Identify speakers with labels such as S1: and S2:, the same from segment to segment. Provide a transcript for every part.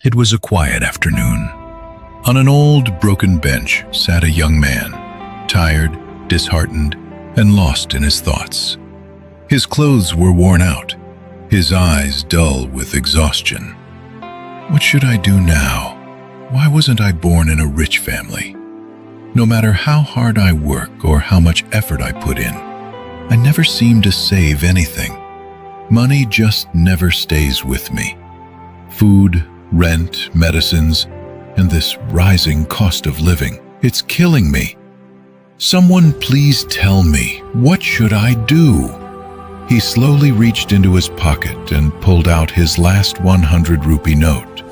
S1: It was a quiet afternoon. On an old, broken bench sat a young man, tired, disheartened, and lost in his thoughts. His clothes were worn out, his eyes dull with exhaustion. What should I do now? Why wasn't I born in a rich family? No matter how hard I work or how much effort I put in, I never seem to save anything. Money just never stays with me. Food, rent, medicines, and this rising cost of living, it's killing me. Someone please tell me, what should I do? He slowly reached into his pocket and pulled out his last 100 rupee note.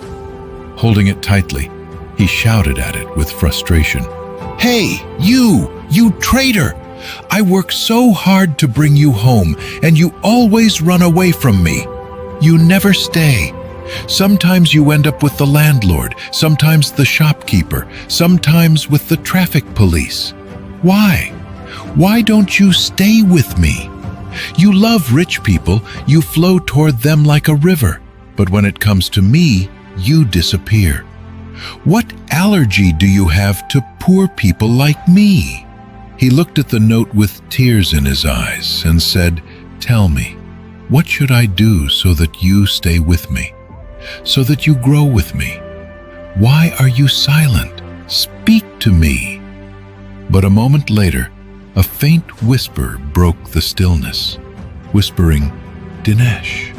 S1: Holding it tightly, he shouted at it with frustration. "Hey, you traitor! I work so hard to bring you home, and you always run away from me. You never stay. Sometimes you end up with the landlord, sometimes the shopkeeper, sometimes with the traffic police. Why? Why don't you stay with me? You love rich people, you flow toward them like a river, but when it comes to me, you disappear. What allergy do you have to poor people like me?" He looked at the note with tears in his eyes and said, "Tell me, what should I do so that you stay with me? So that you grow with me? Why are you silent? Speak to me." But a moment later, a faint whisper broke the stillness, whispering, "Dinesh.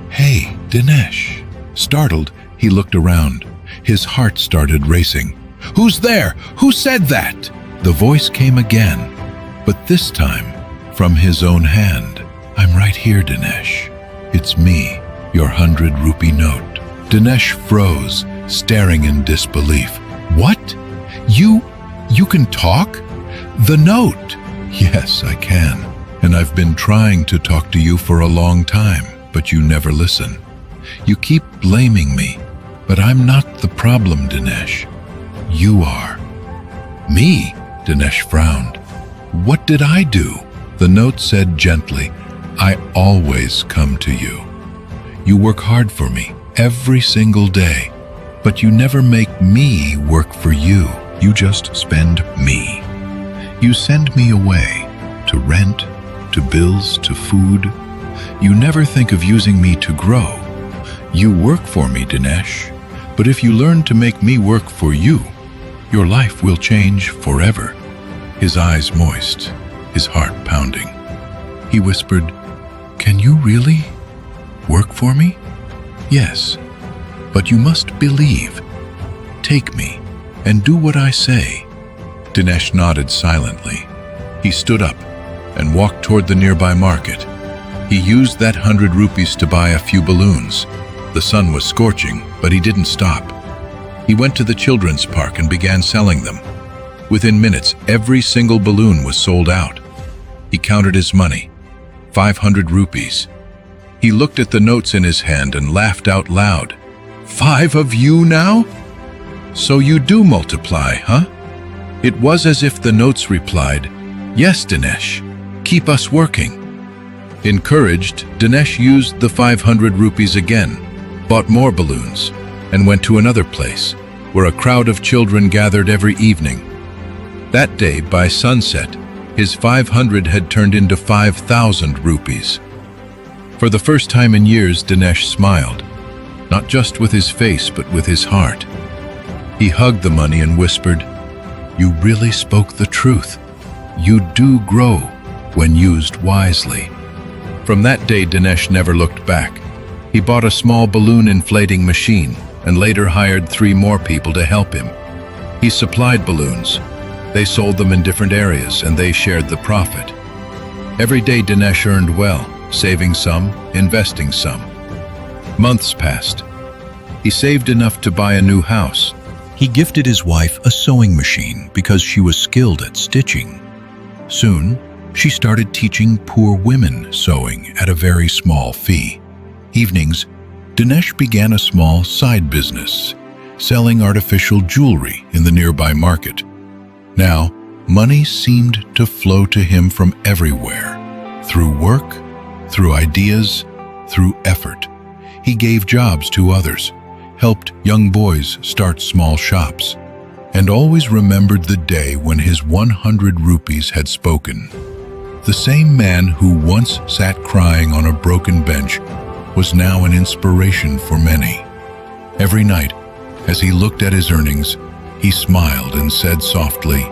S1: Hey, Dinesh." Startled, he looked around. His heart started racing. "Who's there? Who said that?" The voice came again, but this time from his own hand. "I'm right here, Dinesh. It's me, your 100 rupee note." Dinesh froze, staring in disbelief. "What? You can talk? The note?" "Yes, I can. And I've been trying to talk to you for a long time, but you never listen. You keep blaming me, but I'm not the problem, Dinesh. You are." "Me?" Dinesh frowned. "What did I do?" The note said gently, "I always come to you. You work hard for me every single day, but you never make me work for you. You just spend me. You send me away to rent, to bills, to food. You never think of using me to grow. You work for me, Dinesh, but if you learn to make me work for you, your life will change forever." His eyes moist, his heart pounding. He whispered, "Can you really work for me?" "Yes, but you must believe. Take me and do what I say." Dinesh nodded silently. He stood up and walked toward the nearby market. He used that 100 rupees to buy a few balloons. The sun was scorching, but he didn't stop. He went to the children's park and began selling them. Within minutes, every single balloon was sold out. He counted his money, 500 rupees. He looked at the notes in his hand and laughed out loud. "5 of you now? So you do multiply, huh?" It was as if the notes replied, "Yes, Dinesh, keep us working." Encouraged, Dinesh used the 500 rupees again, bought more balloons, and went to another place, where a crowd of children gathered every evening. That day, by sunset, his 500 had turned into 5,000 rupees. For the first time in years, Dinesh smiled, not just with his face, but with his heart. He hugged the money and whispered, "You really spoke the truth. You do grow when used wisely." From that day, Dinesh never looked back. He bought a small balloon inflating machine and later hired 3 more people to help him. He supplied balloons. They sold them in different areas and they shared the profit. Every day Dinesh earned well, saving some, investing some. Months passed. He saved enough to buy a new house. He gifted his wife a sewing machine because she was skilled at stitching. Soon, she started teaching poor women sewing at a very small fee. Evenings, Dinesh began a small side business, selling artificial jewelry in the nearby market. Now, money seemed to flow to him from everywhere. Through work, through ideas, through effort. He gave jobs to others, helped young boys start small shops, and always remembered the day when his 100 rupees had spoken. The same man who once sat crying on a broken bench was now an inspiration for many. Every night, as he looked at his earnings, he smiled and said softly,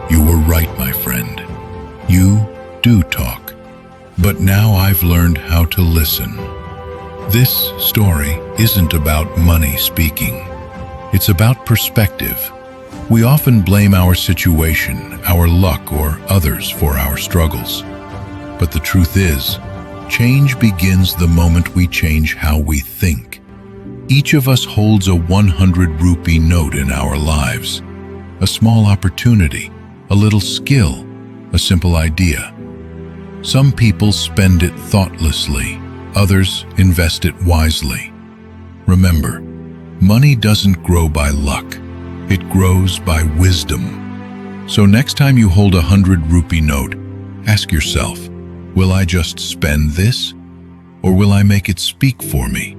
S1: "You were right, my friend. You do talk. But now I've learned how to listen." This story isn't about money speaking. It's about perspective. We often blame our situation, our luck, or others for our struggles. But the truth is, change begins the moment we change how we think. Each of us holds a 100 rupee note in our lives. A small opportunity, a little skill, a simple idea. Some people spend it thoughtlessly, others invest it wisely. Remember, money doesn't grow by luck, it grows by wisdom. So next time you hold a 100 rupee note, ask yourself, will I just spend this, or will I make it speak for me?